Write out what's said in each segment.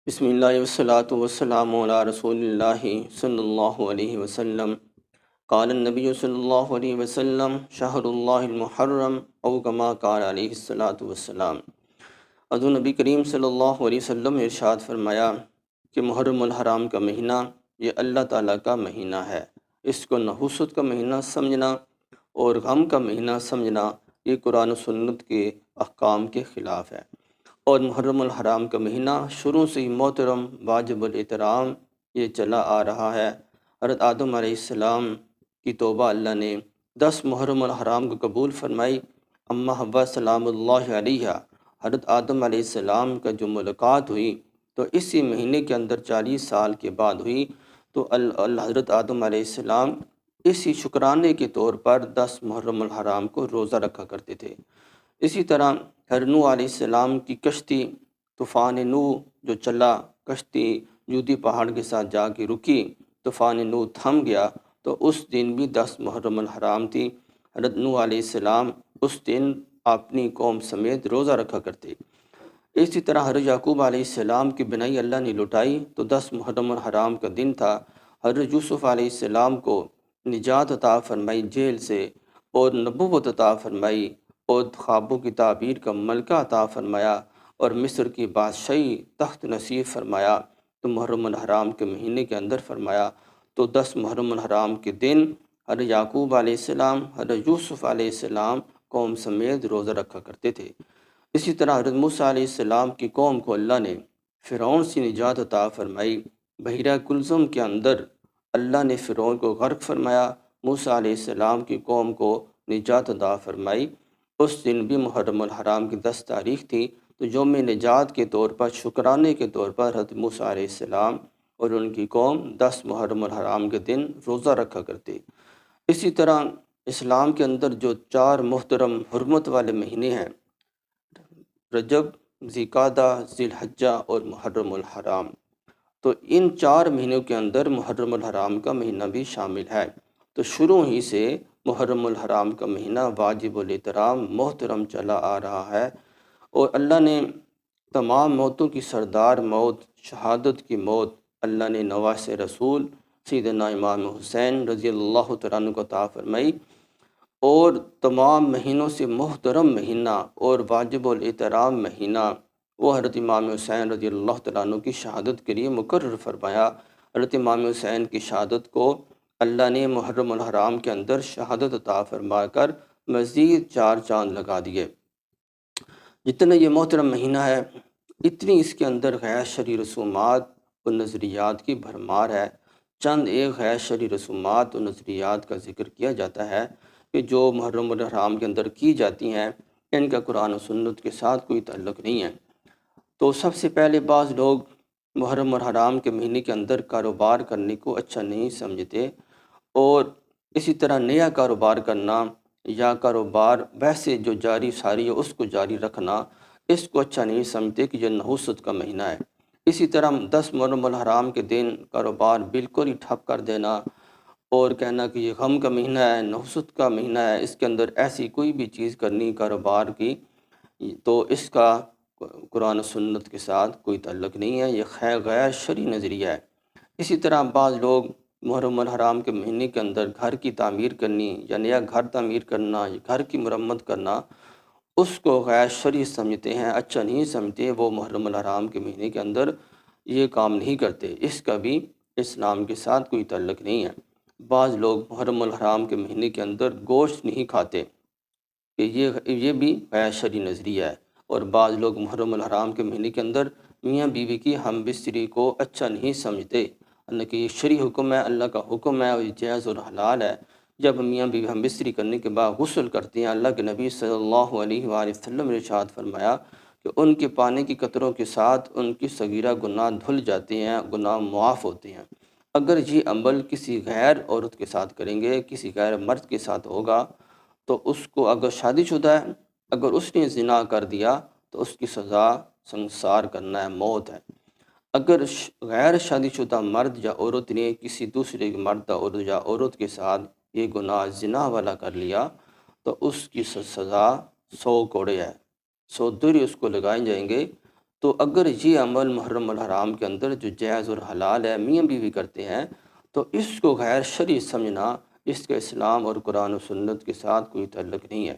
بسم اللہ والصلاة والسلام علی رسول اللہ صلی اللہ علیہ وسلم۔ قال النبی صلی اللہ علیہ وسلم شہر اللہ المحرم او کما قال علیہ الصلاۃ والسلام۔ حضور نبی کریم صلی اللہ علیہ وسلم نے ارشاد فرمایا کہ محرم الحرام کا مہینہ یہ اللہ تعالیٰ کا مہینہ ہے۔ اس کو نحوست کا مہینہ سمجھنا اور غم کا مہینہ سمجھنا یہ قرآن و سنت کے احکام کے خلاف ہے۔ اور محرم الحرام کا مہینہ شروع سے ہی محترم واجب الاحترام یہ چلا آ رہا ہے۔ حضرت آدم علیہ السلام کی توبہ اللہ نے 10 محرم الحرام کو قبول فرمائی۔ اماں حوا سلام اللہ علیہ، حضرت آدم علیہ السلام کا جو ملاقات ہوئی تو اسی مہینے کے اندر 40 سال کے بعد ہوئی، تو حضرت آدم علیہ السلام اسی شکرانے کے طور پر 10 محرم الحرام کو روزہ رکھا کرتے تھے۔ اسی طرح حضرت نوح علیہ السلام کی کشتی طوفان نوح جو چلا، کشتی جودی پہاڑ کے ساتھ جا کے رکی، طوفان نوح تھم گیا، تو اس دن بھی 10 محرم الحرام تھی۔ حضرت نوح علیہ السلام اس دن اپنی قوم سمیت روزہ رکھا کرتے۔ اسی طرح حضرت یعقوب علیہ السلام کی بنائی اللہ نے لوٹائی تو 10 محرم الحرام کا دن تھا۔ حضرت یوسف علیہ السلام کو نجات عطا فرمائی جیل سے، اور نبوت عطا فرمائی، اور خوابوں کی تعبیر کا ملکہ عطا فرمایا، اور مصر کی بادشاہی تخت نصیب فرمایا تو محرم الحرام کے مہینے کے اندر فرمایا۔ تو 10 محرم الحرام کے دن حضرت یعقوب علیہ السلام، حضرت یوسف علیہ السلام قوم سمیت روزہ رکھا کرتے تھے۔ اسی طرح حضرت موسیٰ علیہ السلام کی قوم کو اللہ نے فرعون سے نجات عطا فرمائی۔ بحیرہ کلثم کے اندر اللہ نے فرعون کو غرق فرمایا، موسیٰ علیہ السلام کی قوم کو نجات عطا فرمائی۔ اس دن بھی محرم الحرام کی 10 تاریخ تھی، تو یوم نجات کے طور پر، شکرانے کے طور پر حضرت موسیٰ علیہ السلام اور ان کی قوم 10 محرم الحرام کے دن روزہ رکھا کرتے۔ اسی طرح اسلام کے اندر جو 4 محترم حرمت والے مہینے ہیں، رجب، ذوالقعدہ، ذی الحجہ اور محرم الحرام، تو ان 4 مہینوں کے اندر محرم الحرام کا مہینہ بھی شامل ہے۔ تو شروع ہی سے محرم الحرام کا مہینہ واجب الاحترام محترم چلا آ رہا ہے، اور اللہ نے تمام موتوں کی سردار موت، شہادت کی موت، اللہ نے نواس رسول سیدنا امام حسین رضی اللہ تعالیٰ عنہ کو عطا فرمائی، اور تمام مہینوں سے محترم مہینہ اور واجب الاحترام مہینہ وہ حضرت امام حسین رضی اللہ تعالیٰ عنہ کی شہادت کے لیے مقرر فرمایا۔ حضرت امام حسین کی شہادت کو اللہ نے محرم الحرام کے اندر شہادت عطا فرما کر مزید 4 چاند لگا دیے۔ جتنا یہ محترم مہینہ ہے، اتنی اس کے اندر غیر شرعی رسومات اور نظریات کی بھرمار ہے۔ چند ایک غیر شرعی رسومات اور نظریات کا ذکر کیا جاتا ہے کہ جو محرم الحرام کے اندر کی جاتی ہیں، ان کا قرآن و سنت کے ساتھ کوئی تعلق نہیں ہے۔ تو سب سے پہلے بعض لوگ محرم الحرام کے مہینے کے اندر کاروبار کرنے کو اچھا نہیں سمجھتے، اور اسی طرح نیا کاروبار کرنا یا کاروبار ویسے جو جاری ساری ہے اس کو جاری رکھنا، اس کو اچھا نہیں سمجھتے کہ یہ نحوست کا مہینہ ہے۔ اسی طرح 10 محرم الحرام کے دن کاروبار بالکل ہی ٹھپ کر دینا اور کہنا کہ یہ غم کا مہینہ ہے، نحوست کا مہینہ ہے، اس کے اندر ایسی کوئی بھی چیز کرنی کاروبار کی، تو اس کا قرآن و سنت کے ساتھ کوئی تعلق نہیں ہے، یہ غیر شرعی نظریہ ہے۔ اسی طرح بعض لوگ محرم الحرام کے مہینے کے اندر گھر کی تعمیر کرنی یا نیا گھر تعمیر کرنا یا گھر کی مرمت کرنا، اس کو غیر شرعی سمجھتے ہیں، اچھا نہیں سمجھتے، وہ محرم الحرام کے مہینے کے اندر یہ کام نہیں کرتے، اس کا بھی اسلام کے ساتھ کوئی تعلق نہیں ہے۔ بعض لوگ محرم الحرام کے مہینے کے اندر گوشت نہیں کھاتے کہ یہ بھی غیر شرعی نظریہ ہے، اور بعض لوگ محرم الحرام کے مہینے کے اندر میاں بیوی کی ہم بستری کو اچھا نہیں سمجھتے، اللہ کہ یہ شرعی حکم ہے، اللہ کا حکم ہے اور یہ جائز اور حلال ہے۔ جب میاں بیوی ہم بستری کرنے کے بعد غسل کرتے ہیں، اللہ کے نبی صلی اللہ علیہ وآلہ وسلم نے ارشاد فرمایا کہ ان کے پانی کی قطروں کے ساتھ ان کی صغیرہ گناہ دھل جاتے ہیں، گناہ معاف ہوتے ہیں۔ اگر یہ عمل کسی غیر عورت کے ساتھ کریں گے، کسی غیر مرد کے ساتھ ہوگا، تو اس کو اگر شادی شدہ ہے، اگر اس نے زنا کر دیا تو اس کی سزا سنسار کرنا ہے، موت ہے۔ اگر غیر شادی شدہ مرد یا عورت نے کسی دوسرے مرد یا عورت کے ساتھ یہ گناہ زنا والا کر لیا تو اس کی سزا 100 کوڑے ہے، 100 درے اس کو لگائے جائیں گے، تو اگر یہ عمل محرم الحرام کے اندر جو جائز اور حلال ہے میاں بیوی کرتے ہیں تو اس کو غیر شرعی سمجھنا اس کا اسلام اور قرآن و سنت کے ساتھ کوئی تعلق نہیں ہے۔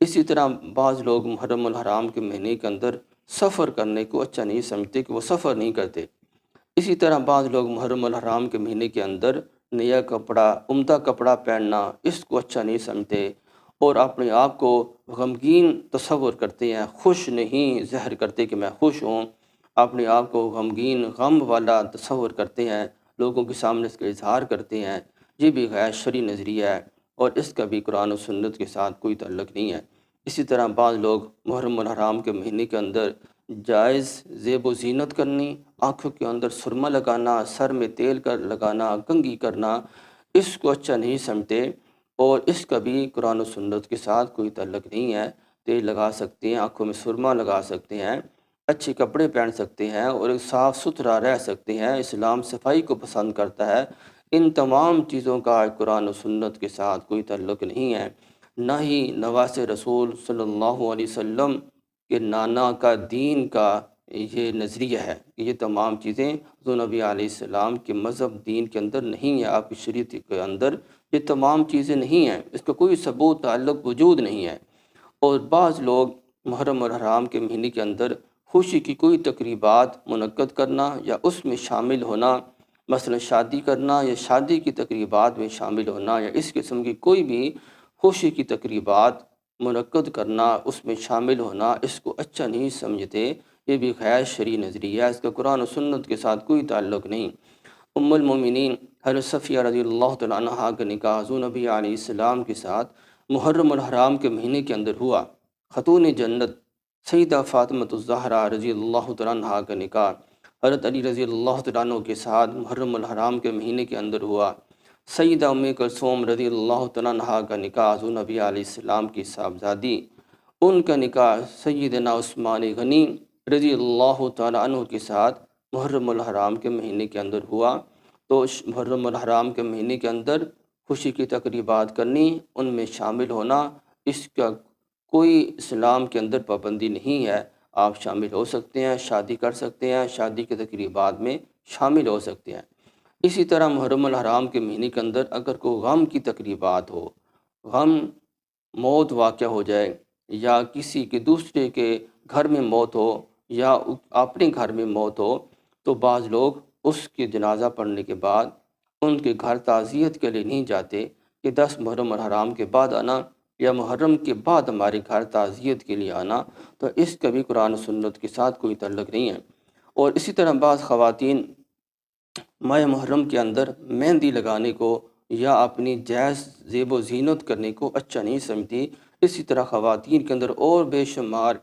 اسی طرح بعض لوگ محرم الحرام کے مہینے کے اندر سفر کرنے کو اچھا نہیں سمجھتے کہ وہ سفر نہیں کرتے۔ اسی طرح بعض لوگ محرم الحرام کے مہینے کے اندر نیا کپڑا، عمدہ کپڑا پہننا اس کو اچھا نہیں سمجھتے اور اپنے آپ کو غمگین تصور کرتے ہیں، خوش نہیں ظاہر کرتے کہ میں خوش ہوں، اپنے آپ کو غمگین غم والا تصور کرتے ہیں، لوگوں کے سامنے اس کا اظہار کرتے ہیں۔ یہ بھی غیر شرعی نظریہ ہے اور اس کا بھی قرآن و سنت کے ساتھ کوئی تعلق نہیں ہے۔ اسی طرح بعض لوگ محرم الحرام کے مہینے کے اندر جائز زیب و زینت کرنی، آنکھوں کے اندر سرما لگانا، سر میں تیل کر لگانا، کنگھی کرنا، اس کو اچھا نہیں سمجھتے اور اس کا بھی قرآن و سنت کے ساتھ کوئی تعلق نہیں ہے۔ تیل لگا سکتے ہیں، آنکھوں میں سرما لگا سکتے ہیں، اچھے کپڑے پہن سکتے ہیں اور ایک صاف ستھرا رہ سکتے ہیں۔ اسلام صفائی کو پسند کرتا ہے۔ ان تمام چیزوں کا قرآن و سنت کے ساتھ کوئی تعلق نہیں ہے، نہ ہی نواس رسول صلی اللہ علیہ وسلم کہ نانا کا دین کا یہ نظریہ ہے کہ یہ تمام چیزیں حضور نبی علیہ السلام کے مذہب دین کے اندر نہیں ہے، آپ کی شریعت کے اندر یہ تمام چیزیں نہیں ہیں، اس کا کوئی ثبوت تعلق وجود نہیں ہے۔ اور بعض لوگ محرم الحرام کے مہینے کے اندر خوشی کی کوئی تقریبات منعقد کرنا یا اس میں شامل ہونا، مثلا شادی کرنا یا شادی کی تقریبات میں شامل ہونا یا اس قسم کی کوئی بھی خوشی کی تقریبات منعقد کرنا، اس میں شامل ہونا، اس کو اچھا نہیں سمجھتے۔ یہ بھی غیر شرعی نظریہ ہے، اس کا قرآن و سنت کے ساتھ کوئی تعلق نہیں۔ ام المومنین حضرت صفیہ رضی اللہ تعالیٰ عنہا کا نکاح حضور نبی علیہ السلام کے ساتھ محرم الحرام کے مہینے کے اندر ہوا۔ خاتون جنت سیدہ فاطمۃ الزہرا رضی اللہ تعالیٰ عنہا کا نکاح حضرت علی رضی اللہ تعالیٰ عنہ کے ساتھ محرم الحرام کے مہینے کے اندر ہوا۔ سیدہ ام کلثوم رضی اللہ تعالیٰ عنہا کا نکاح حضور نبی علیہ السلام کی صاحبزادی، ان کا نکاح سیدنا عثمان غنی رضی اللہ تعالیٰ عنہ کے ساتھ محرم الحرام کے مہینے کے اندر ہوا۔ تو محرم الحرام کے مہینے کے اندر خوشی کی تقریبات کرنی، ان میں شامل ہونا، اس کا کوئی اسلام کے اندر پابندی نہیں ہے۔ آپ شامل ہو سکتے ہیں، شادی کر سکتے ہیں، شادی کے تقریبات میں شامل ہو سکتے ہیں۔ اسی طرح محرم الحرام کے مہینے کے اندر اگر کوئی غم کی تقریبات ہو، غم موت واقع ہو جائے یا کسی کے دوسرے کے گھر میں موت ہو یا اپنے گھر میں موت ہو، تو بعض لوگ اس کے جنازہ پڑھنے کے بعد ان کے گھر تعزیت کے لیے نہیں جاتے کہ 10 محرم الحرام کے بعد آنا یا محرم کے بعد ہمارے گھر تعزیت کے لیے آنا، تو اس کا بھی قرآن و سنت کے ساتھ کوئی تعلق نہیں ہے۔ اور اسی طرح بعض خواتین ماہ محرم کے اندر مہندی لگانے کو یا اپنی جائز زیب و زینت کرنے کو اچھا نہیں سمجھتی۔ اسی طرح خواتین کے اندر اور بے شمار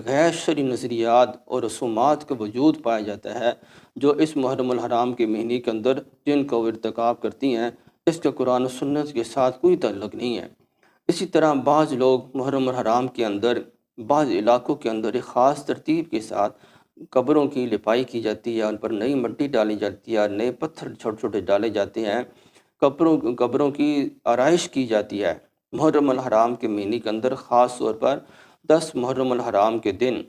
غیر شرعی نظریات اور رسومات کا وجود پایا جاتا ہے جو اس محرم الحرام کے مہینے کے اندر جن کو وہ ارتکاب کرتی ہیں، اس کا قرآن و سنت کے ساتھ کوئی تعلق نہیں ہے۔ اسی طرح بعض لوگ محرم الحرام کے اندر بعض علاقوں کے اندر ایک خاص ترتیب کے ساتھ قبروں کی لپائی کی جاتی ہے، ان پر نئی مٹی ڈالی جاتی ہے، نئے پتھر چھوٹے چھوٹے ڈالے جاتے ہیں، قبروں کی آرائش کی جاتی ہے محرم الحرام کے مہینے کے اندر، خاص طور پر 10 محرم الحرام کے دن۔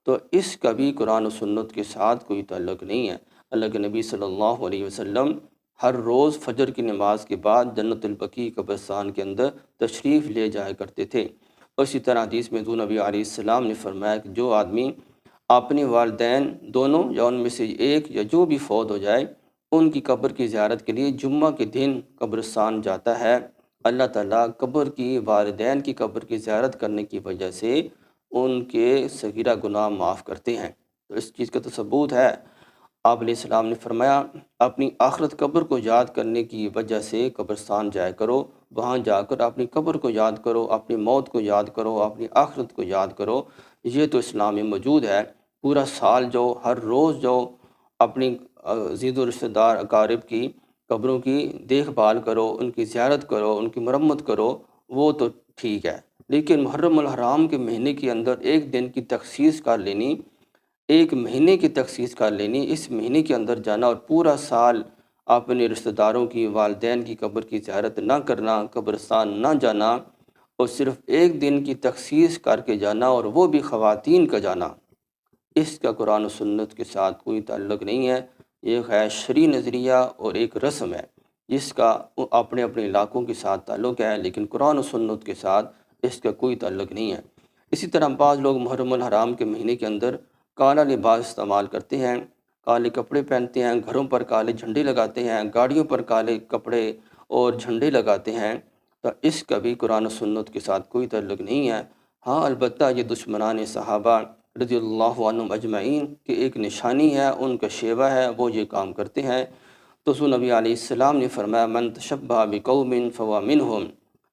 تو اس کا بھی قرآن و سنت کے ساتھ کوئی تعلق نہیں ہے۔ اللہ کے نبی صلی اللہ علیہ وسلم ہر روز فجر کی نماز کے بعد جنت البقیع قبرستان کے اندر تشریف لے جایا کرتے تھے۔ اسی طرح حدیث میں حضور نبی علیہ السلام نے فرمایا کہ جو آدمی اپنے والدین دونوں یا ان میں سے ایک یا جو بھی فوت ہو جائے، ان کی قبر کی زیارت کے لیے جمعہ کے دن قبرستان جاتا ہے، اللہ تعالیٰ قبر کی والدین کی قبر کی زیارت کرنے کی وجہ سے ان کے صغیرہ گناہ معاف کرتے ہیں۔ تو اس چیز کا تو ثبوت ہے۔ آپ علیہ السلام نے فرمایا اپنی آخرت قبر کو یاد کرنے کی وجہ سے قبرستان جایا کرو، وہاں جا کر اپنی قبر کو یاد کرو، اپنی موت کو یاد کرو، اپنی آخرت کو یاد کرو۔ یہ تو اسلام میں موجود ہے۔ پورا سال جو ہر روز جو اپنی عزیز و رشتہ دار اقارب کی قبروں کی دیکھ بھال کرو، ان کی زیارت کرو، ان کی مرمت کرو، وہ تو ٹھیک ہے، لیکن محرم الحرام کے مہینے کے اندر ایک دن کی تخصیص کر لینی، ایک مہینے کی تخصیص کر لینی، اس مہینے کے اندر جانا اور پورا سال اپنے رشتہ داروں کی، والدین کی قبر کی زیارت نہ کرنا، قبرستان نہ جانا، اور صرف ایک دن کی تخصیص کر کے جانا اور وہ بھی خواتین کا جانا، اس کا قرآن و سنت کے ساتھ کوئی تعلق نہیں ہے۔ یہ غیر شرعی نظریہ اور ایک رسم ہے جس کا اپنے اپنے علاقوں کے ساتھ تعلق ہے، لیکن قرآن و سنت کے ساتھ اس کا کوئی تعلق نہیں ہے۔ اسی طرح بعض لوگ محرم الحرام کے مہینے کے اندر کالا لباس استعمال کرتے ہیں، کالے کپڑے پہنتے ہیں، گھروں پر کالے جھنڈے لگاتے ہیں، گاڑیوں پر کالے کپڑے اور جھنڈے لگاتے ہیں، تو اس کا بھی قرآن و سنت کے ساتھ کوئی تعلق نہیں ہے۔ ہاں البتہ یہ دشمنان صحابہ رضی اللہ عنہم اجمعین کی ایک نشانی ہے، ان کا شیوہ ہے، وہ یہ کام کرتے ہیں۔ تو سو نبی علیہ السلام نے فرمایا من تشبہ بقوم فہو منہم،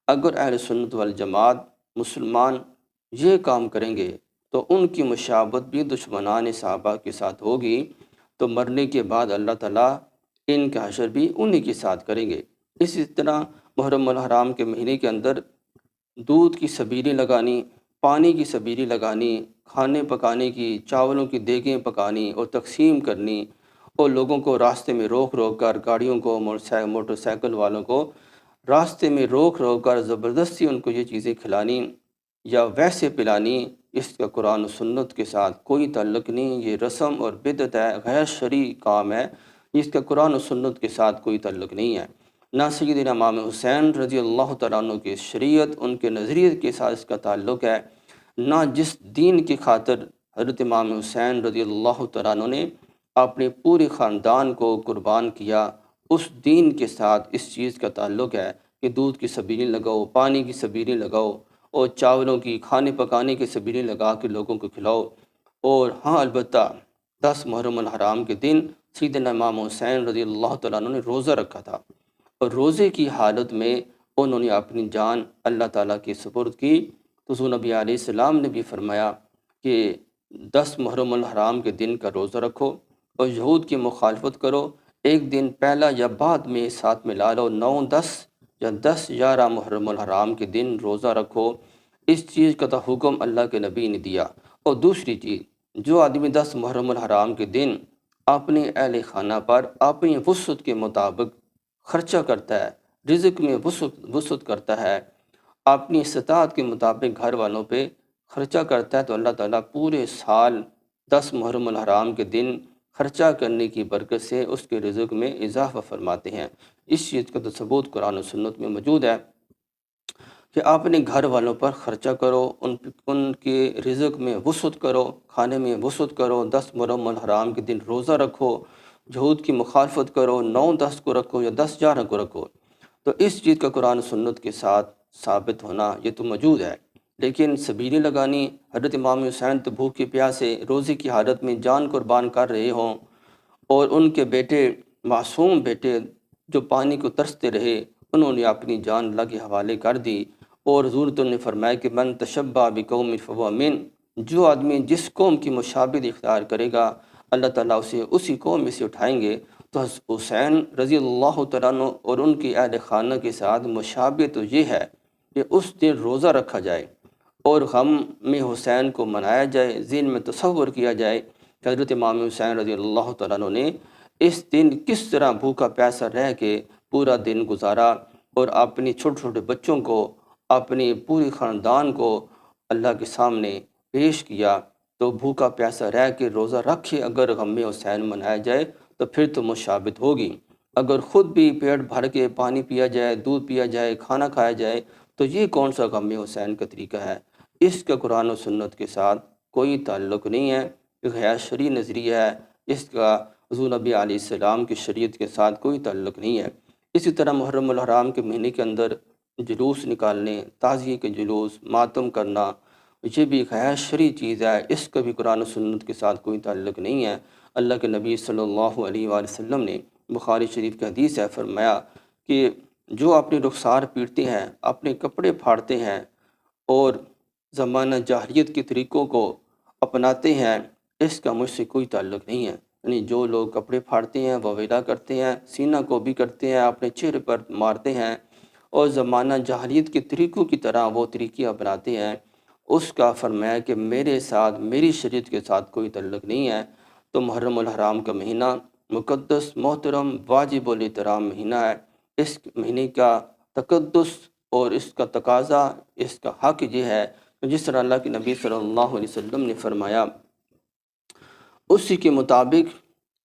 اگر اہل سنت والجماعت مسلمان یہ کام کریں گے تو ان کی مشابہت بھی دشمنان صحابہ کے ساتھ ہوگی، تو مرنے کے بعد اللہ تعالیٰ ان کا حشر بھی انہی کے ساتھ کریں گے۔ اسی طرح محرم الحرام کے مہینے کے اندر دودھ کی سبیلیں لگانی، پانی کی سبیلیں لگانی، کھانے پکانے کی، چاولوں کی دیگیں پکانی اور تقسیم کرنی، اور لوگوں کو راستے میں روک روک کر، گاڑیوں کو، موٹر سائیکل والوں کو راستے میں روک روک کر زبردستی ان کو یہ چیزیں کھلانی یا ویسے پلانی، اس کا قرآن و سنت کے ساتھ کوئی تعلق نہیں۔ یہ رسم اور بدعت ہے، غیر شرعی کام ہے، جس کا قرآن و سنت کے ساتھ کوئی تعلق نہیں ہے۔ نہ سیدنا امام حسین رضی اللہ تعالیٰ عنہ کی شریعت، ان کے نظریے کے ساتھ اس کا تعلق ہے، نہ جس دین کی خاطر حضرت امام حسین رضی اللہ تعالیٰ عنہ نے اپنے پورے خاندان کو قربان کیا، اس دین کے ساتھ اس چیز کا تعلق ہے کہ دودھ کی سبیلیں لگاؤ، پانی کی سبیلیں لگاؤ اور چاولوں کی، کھانے پکانے کی سبیلیں لگا کے لوگوں کو کھلاؤ۔ اور ہاں البتہ 10 محرم الحرام کے دن سیدنا امام حسین رضی اللہ تعالیٰ عنہ نے روزہ رکھا تھا، اور روزے کی حالت میں انہوں نے اپنی جان اللہ تعالیٰ کی سپرد کی۔ تو حضور نبی علیہ السلام نے بھی فرمایا کہ 10 محرم الحرام کے دن کا روزہ رکھو اور یہود کی مخالفت کرو، ایک دن پہلا یا بعد میں ساتھ ملا لو، 9، 10 یا 10، 11 محرم الحرام کے دن روزہ رکھو۔ اس چیز کا تو حکم اللہ کے نبی نے دیا۔ اور دوسری چیز، جو آدمی 10 محرم الحرام کے دن اپنے اہل خانہ پر اپنی وسعت کے مطابق خرچہ کرتا ہے، رزق میں وسعت کرتا ہے، اپنی استطاعت کے مطابق گھر والوں پہ خرچہ کرتا ہے، تو اللہ تعالیٰ پورے سال 10 محرم الحرام کے دن خرچہ کرنے کی برکت سے اس کے رزق میں اضافہ فرماتے ہیں۔ اس چیز کا تو ثبوت قرآن و سنت میں موجود ہے کہ آپ اپنے گھر والوں پر خرچہ کرو، ان کے رزق میں وسعت کرو، کھانے میں وسعت کرو، 10 محرم الحرام کے دن روزہ رکھو، یہود کی مخالفت کرو، 9، 10 کو رکھو یا 10، 11 کو رکھو۔ تو اس چیز کا قرآن و سنت کے ساتھ ثابت ہونا یہ تو موجود ہے، لیکن سبیلیں لگانی، حضرت امام حسین تو بھوکے پیاسے روزے کی حالت میں جان قربان کر رہے ہوں، اور ان کے بیٹے، معصوم بیٹے جو پانی کو ترستے رہے، انہوں نے اپنی جان اللہ کے حوالے کر دی، اور حضور نے فرمایا کہ من تشبہ بقوم فہو من، جو آدمی جس قوم کی مشابہت اختیار کرے گا اللہ تعالیٰ اسے اسی قوم میں سے اٹھائیں گے۔ تو حسین رضی اللہ تعالیٰ عنہ اور ان کی اہل خانہ کے ساتھ مشابہت تو یہ ہے کہ اس دن روزہ رکھا جائے اور غم میں حسین کو منایا جائے، ذہن میں تصور کیا جائے کہ حضرت امام حسین رضی اللہ تعالیٰ عنہ نے اس دن کس طرح بھوکا پیاسا رہ کے پورا دن گزارا، اور اپنی چھوٹے چھوٹے بچوں کو، اپنی پوری خاندان کو اللہ کے سامنے پیش کیا۔ تو بھوکا پیاسا رہ کے روزہ رکھے اگر غم حسین منایا جائے تو پھر تو مشابہت ہوگی۔ اگر خود بھی پیٹ بھر کے پانی پیا جائے، دودھ پیا جائے، کھانا کھایا جائے، تو یہ کون سا غم حسین کا طریقہ ہے؟ اس کا قرآن و سنت کے ساتھ کوئی تعلق نہیں ہے، غیر شرعی نظریہ ہے، اس کا حضور نبی علیہ السلام کی شریعت کے ساتھ کوئی تعلق نہیں ہے۔ اسی طرح محرم الحرام کے مہینے کے اندر جلوس نکالنے، تعزیے کے جلوس، ماتم کرنا، یہ بھی غیر شرعی چیز ہے، اس کا بھی قرآن و سنت کے ساتھ کوئی تعلق نہیں ہے۔ اللہ کے نبی صلی اللہ علیہ وآلہ وسلم نے بخاری شریف کی حدیث ہے فرمایا کہ جو اپنی رخسار پیٹتے ہیں، اپنے کپڑے پھاڑتے ہیں اور زمانہ جاہلیت کے طریقوں کو اپناتے ہیں، اس کا مجھ سے کوئی تعلق نہیں ہے۔ یعنی جو لوگ کپڑے پھاڑتے ہیں، واویلا کرتے ہیں، سینہ کو بھی کرتے ہیں، اپنے چہرے پر مارتے ہیں اور زمانہ جاہلیت کے طریقوں کی طرح وہ طریقے اپناتے ہیں، اس کا فرمایا کہ میرے ساتھ، میری شریعت کے ساتھ کوئی تعلق نہیں ہے۔ تو محرم الحرام کا مہینہ مقدس، محترم، واجب الاحترام مہینہ ہے۔ اس مہینے کا تقدس اور اس کا تقاضا، اس کا حق یہ ہے کہ جس طرح اللہ کے نبی صلی اللہ علیہ وسلم نے فرمایا اسی کے مطابق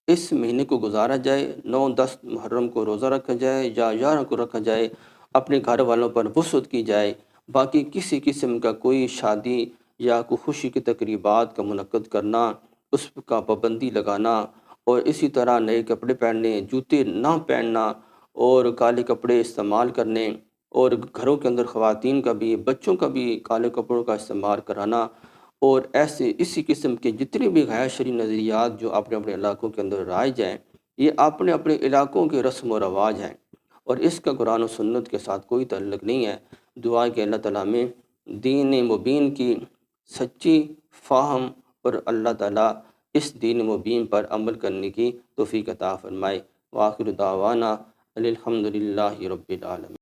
اس مہینے کو گزارا جائے، 9-10 محرم کو روزہ رکھا جائے یا 11 کو رکھا جائے، اپنے گھر والوں پر وسعت کی جائے۔ باقی کسی قسم کا کوئی شادی یا کوئی خوشی کی تقریبات کا منعقد کرنا، اس کا پابندی لگانا، اور اسی طرح نئے کپڑے پہننے، جوتے نہ پہننا اور کالے کپڑے استعمال کرنے، اور گھروں کے اندر خواتین کا بھی، بچوں کا بھی کالے کپڑوں کا استعمال کرانا، اور ایسے اسی قسم کے جتنے بھی غیر شرعی نظریات جو اپنے اپنے علاقوں کے اندر رائج ہیں، یہ اپنے اپنے علاقوں کے رسم و رواج ہیں، اور اس کا قرآن و سنت کے ساتھ کوئی تعلق نہیں ہے۔ دعا کہ اللہ تعالیٰ میں دین مبین کی سچی فہم، اور اللہ تعالیٰ اس دین مبین پر عمل کرنے کی توفیق عطا فرمائے۔ وآخر دعوانا الحمد للہ رب العالمین۔